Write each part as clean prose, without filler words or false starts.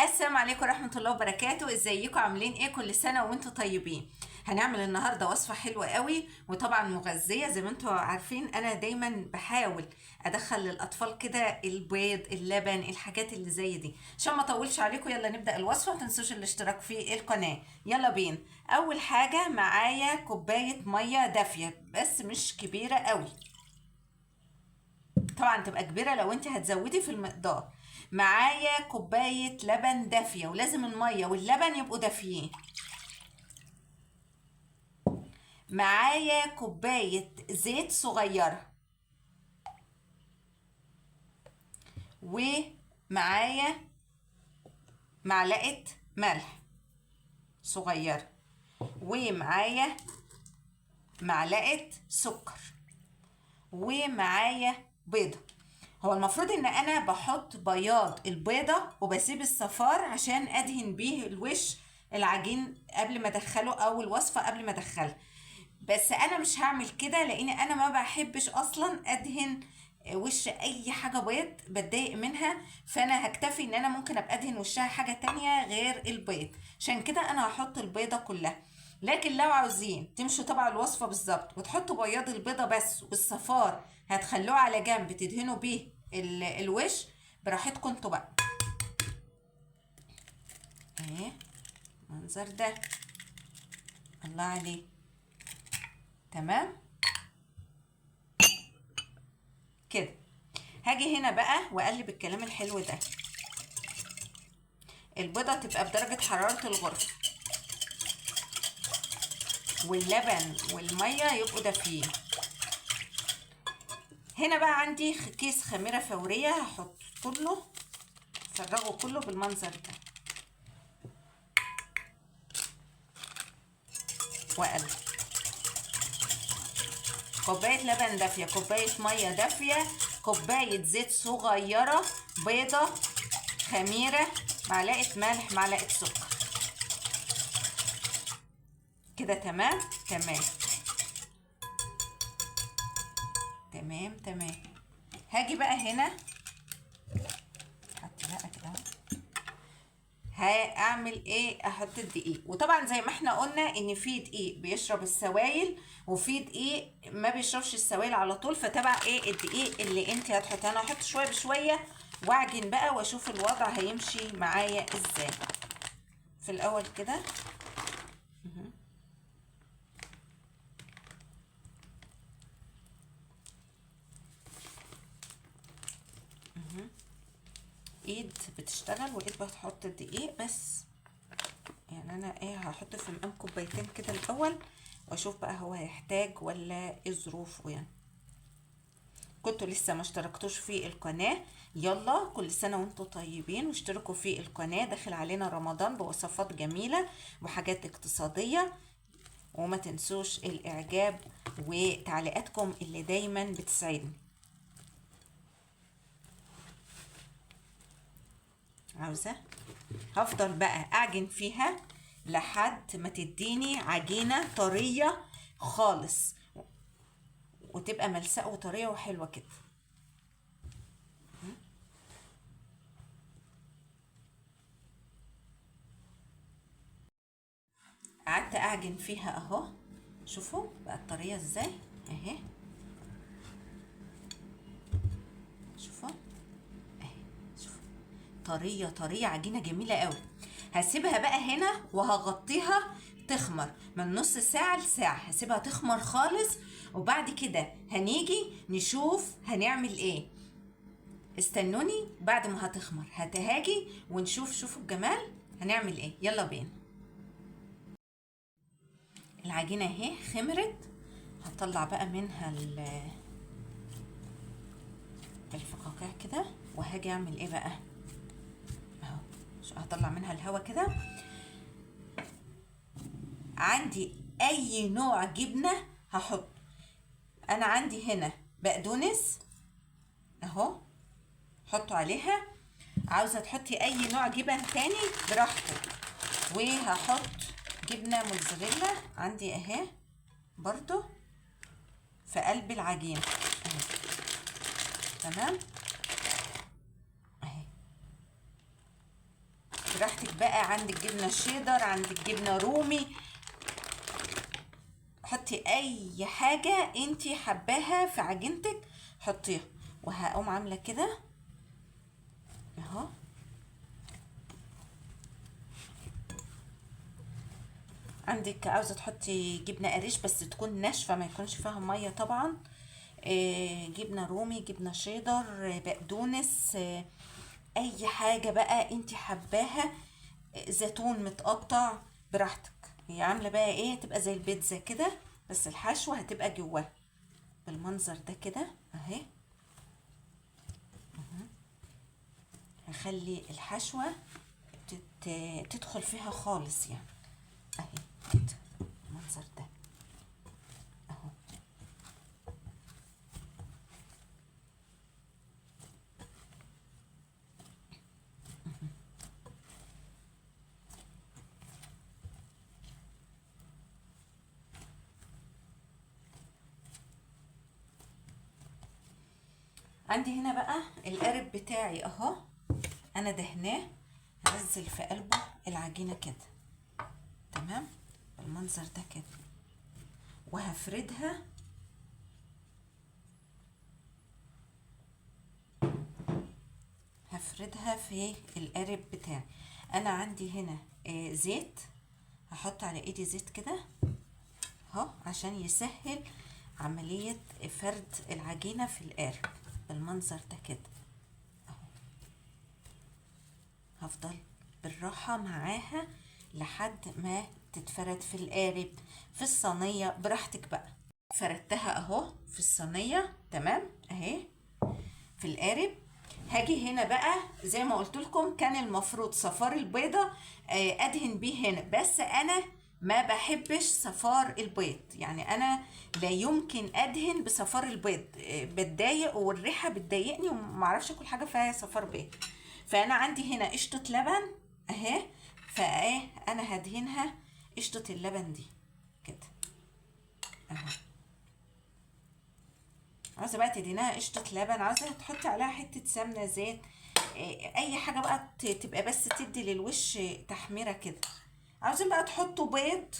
السلام عليكم ورحمة الله وبركاته. ازيكم عاملين ايه؟ كل سنة وانتم طيبين. هنعمل النهاردة وصفة حلوة قوي وطبعا مغذية. زي ما انتم عارفين انا دايما بحاول ادخل للاطفال كده البيض، اللبن، الحاجات اللي زي دي. عشان ما اطولش عليكم يلا نبدأ الوصفة. ما تنسوش الاشتراك في القناة. يلا بينا. اول حاجة معايا كوباية مية دافية بس مش كبيرة قوي، طبعا تبقى كبيرة لو انت هتزودي في المقدار. معايا كوباية لبن دافية، ولازم المية واللبن يبقوا دافيين. معايا كوباية زيت صغيرة، ومعايا معلقة ملح صغيرة، ومعايا معلقة سكر، ومعايا بيضة. هو المفروض ان انا بحط بياض البيضة وبسيب الصفار عشان ادهن بيه الوش العجين قبل ما ادخله، او الوصفة قبل ما ادخلها. بس انا مش هعمل كده لان انا ما بحبش اصلا ادهن وش اي حاجة بيض، بتضايق منها. فانا هكتفي ان انا ممكن ابقى ادهن وشها حاجة تانية غير البيض. عشان كده انا هحط البيضة كلها. لكن لو عاوزين تمشوا تبع الوصفة بالظبط وتحطوا بياض البيضة بس، والصفار هتخلوه على جنب تدهنوا بيه الوش، براحتكم انتوا بقى. اهي المنظر ده، الله عليه. تمام كده. هاجي هنا بقى واقلب الكلام الحلو ده. البيضة تبقى بدرجة حرارة الغرفة، واللبن والمية يبقوا دافيين. هنا بقى عندي كيس خميرة فورية، هحط كله، فرغه كله بالمنظر ده واقلب. كوباية لبن دافية، كوباية مية دافية، كوباية زيت صغيرة، بيضة، خميرة، معلقة ملح، معلقة سكر. كده تمام تمام تمام تمام. هاجي بقى هنا، حط بقى كده، هعمل ايه؟ احط الدقيق. وطبعا زي ما احنا قلنا ان في دقيق بيشرب السوائل، وفي دقيق ما بيشربش السوائل على طول. فتبع ايه الدقيق اللي انت هتحطي. انا هحط شويه بشويه واعجن بقى واشوف الوضع هيمشي معايا ازاي. في الاول كده ايد بتشتغل وايد بتحط الدقيق بس. يعني انا ايه، هحط في مقام كوبايتين كده الاول واشوف بقى هو هيحتاج ولا ايه ظروفه. يعني كنتوا لسه ما اشتركتوش في القناة، يلا كل سنة وانتوا طيبين واشتركوا في القناة. داخل علينا رمضان بوصفات جميلة وحاجات اقتصادية. وما تنسوش الاعجاب وتعليقاتكم اللي دايما بتسعدني. عاوزة هفضل بقى اعجن فيها لحد ما تديني عجينة طرية خالص، وتبقى ملساء وطرية وحلوة كده. قعدت اعجن فيها اهو، شوفوا بقت طرية ازاي اهي. شوفوا اهي، شوفوا طرية طرية، عجينة جميلة قوي. هسيبها بقى هنا وهغطيها تخمر من نص ساعة لساعة. هسيبها تخمر خالص وبعد كده هنيجي نشوف هنعمل ايه. استنوني بعد ما هتخمر هتهاجي ونشوف. شوفوا الجمال، هنعمل ايه. يلا بينا. العجينة اهي خمرت. هطلع بقى منها الفقاقيع كده، وهاجي اعمل ايه بقى اهو. هطلع منها الهوا كده. عندي اي نوع جبنة هحط. انا عندي هنا بقدونس اهو، حطوا عليها. عاوزة تحطي اي نوع جبن تاني براحتك. وهحط جبنة موتزاريلا عندي اهي برضو في قلب العجينة اهي. تمام اهي براحتك بقى، عندك جبنه شيدر، عندك جبنه رومي، حطي اي حاجه انتي حباها في عجينتك حطيها. وهقوم عامله كده اهو. عندك عاوزه تحطي جبنه قريش بس تكون ناشفه ما يكونش فيها ميه طبعا. جبنه رومي، جبنه شيدر، بقدونس، اي حاجه بقى انتي حباها، زيتون متقطع براحتك. هي عامله بقى ايه، هتبقى زي البيتزا كده بس الحشوه هتبقى جواها بالمنظر ده كده اهي. هخلي الحشوه تدخل فيها خالص يعني اهي كده المنظر ده اهو. عندي هنا بقى القارب بتاعي اهو، انا دهناه. هنزل في قلبه العجينه كده تمام بالمنظر ده كده، وهفردها في القارب بتاعي. انا عندي هنا زيت، هحط على ايدي زيت كده اهو عشان يسهل عملية فرد العجينة في القارب بالمنظر ده كده اهو. هفضل بالراحة معاها لحد ما تتفرد في القارب. في الصينية براحتك بقى. فردتها اهو في الصينية تمام اهي في القارب. هاجي هنا بقى زي ما قلت لكم كان المفروض صفار البيضة ادهن بيه هنا، بس انا ما بحبش صفار البيض، يعني انا لا يمكن ادهن بصفار البيض، بتضايق والريحة بتضايقني ومعرفش اكل حاجة فيها صفار بيض. فانا عندي هنا قشطة لبن اهي، فايه انا هدهنها قشطة اللبن دي كده اهو. عاوزه بقى تديناها قشطه لبن، عاوزه تحطي عليها حته سمنه، زيت، اي حاجه بقى تبقى بس تدي للوش تحميره كده. عاوزين بقى تحطوا بيض،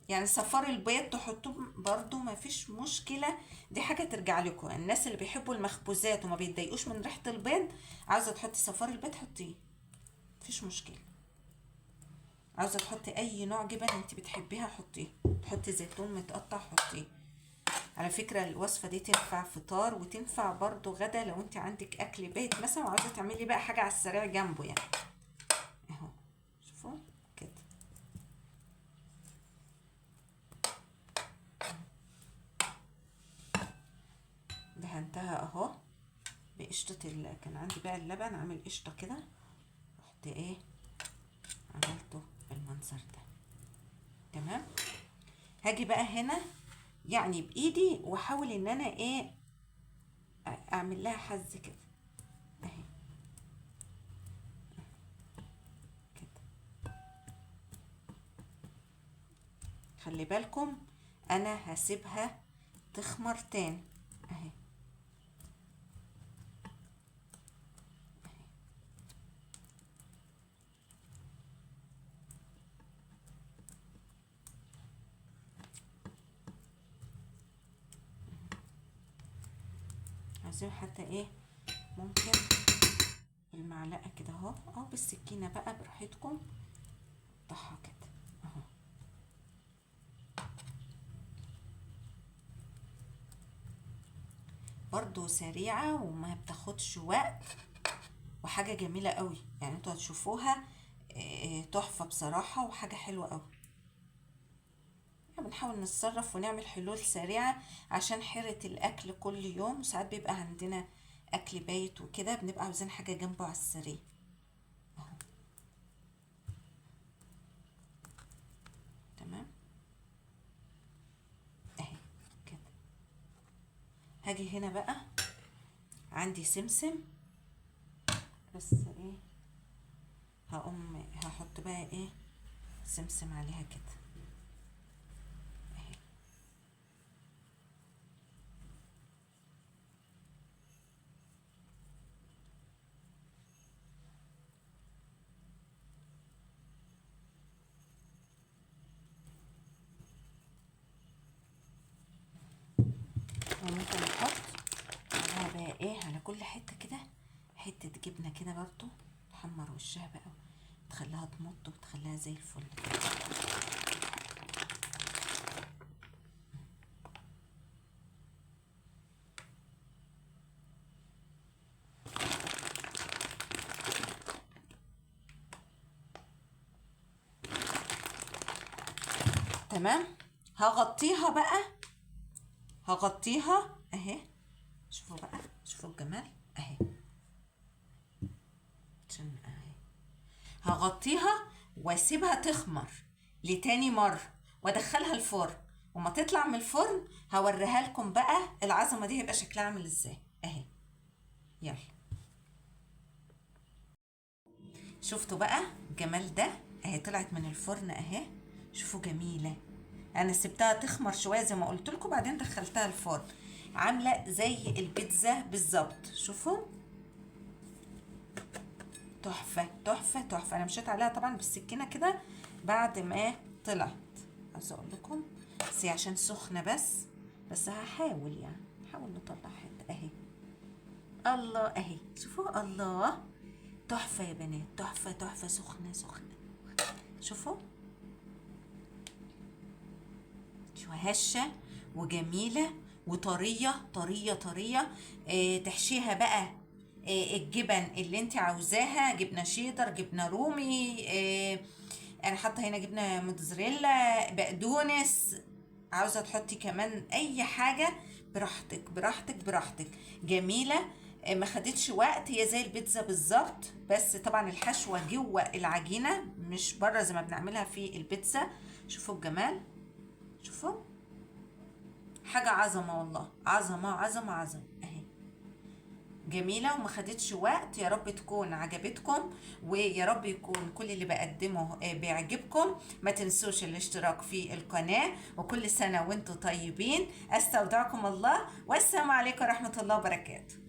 يعني صفار البيض تحطوه برضو ما فيش مشكله، دي حاجه ترجع لكم. الناس اللي بيحبوا المخبوزات وما بيتضايقوش من ريحه البيض، عاوزه تحطي صفار البيض حطيه مفيش مشكله. عاوزه تحطي اي نوع جبن انت بتحبيها حطيه، تحطي زيتون متقطع حطيه. على فكرة الوصفة دي تنفع فطار وتنفع برضو غدا لو انت عندك اكل بيت مثلا وعاوزة تعملي بقى حاجة على السريع جنبه يعني اهو. شوفوا كده دهنتها اهو بقشطة كان عندي بقى اللبن عامل قشطة كده، رحت ايه عملته بالمنظر ده تمام. هاجي بقى هنا يعني بايدي واحاول ان انا ايه اعمل لها حز كده اهي كده. خلي بالكم انا هسيبها تخمر تاني اهي. عايزين حتى ايه ممكن بالمعلقه كده اهو او بالسكينه بقى براحتكم قطعها كده اهو. برضو سريعه وما بتاخدش وقت وحاجه جميله قوي، يعني انتوا هتشوفوها تحفه بصراحه وحاجه حلوه قوي. بنحاول نتصرف ونعمل حلول سريعه عشان حيرة الاكل كل يوم، وساعات بيبقى عندنا اكل بايت وكده بنبقى عاوزين حاجه جنبه على السريع اهو تمام اهي كده. هاجي هنا بقى عندي سمسم، بس ايه هحط بقى ايه سمسم عليها كده اهي. كل حته كده حته جبنه كده برضو تحمر وشها بقى، تخليها تمط وتخليها زي الفل كده. تمام. هغطيها بقى، هغطيها اهي. شوفوا بقى، شوفوا الجمال اهي، عشان اهي هغطيها واسيبها تخمر لتاني مرة وادخلها الفرن. وما تطلع من الفرن هوريها لكم بقى العظمة دي هيبقى شكلها عامل ازاي اهي. يلا شفتوا بقى الجمال ده اهي، طلعت من الفرن اهي. شوفوا جميلة. انا سبتها تخمر شوية زي ما قلت لكم، بعدين دخلتها الفرن، عاملة زي البيتزا بالظبط. شوفوا تحفة تحفة تحفة. انا مشيت عليها طبعا بالسكينة كده بعد ما طلعت، عايزة اقول لكم بس هي عشان سخنة، بس هحاول يعني نحاول نطلع حتة اهي. الله اهي، شوفوا الله، تحفة يا بنات، تحفة تحفة، سخنة سخنة. شوفوا شو هشة وجميلة وطرية طرية طرية. تحشيها بقى الجبن اللي انت عاوزاها، جبنة شيدر، جبنة رومي، انا حاطة هنا جبنة موتزاريلا، بقدونس، عاوزة تحطي كمان اي حاجة براحتك براحتك براحتك. جميلة. ما خدتش وقت، هي زي البيتزا بالظبط، بس طبعا الحشوة جوه العجينة مش بره زي ما بنعملها في البيتزا. شوفوا الجمال، شوفوا حاجة عظمة والله، عظمة عظمة عظمة اهي. جميلة وما خدتش وقت. يا رب تكون عجبتكم، ويا رب يكون كل اللي بقدمه بيعجبكم. ما تنسوش الاشتراك في القناة، وكل سنة وانتم طيبين. استودعكم الله، والسلام عليكم ورحمة الله وبركاته.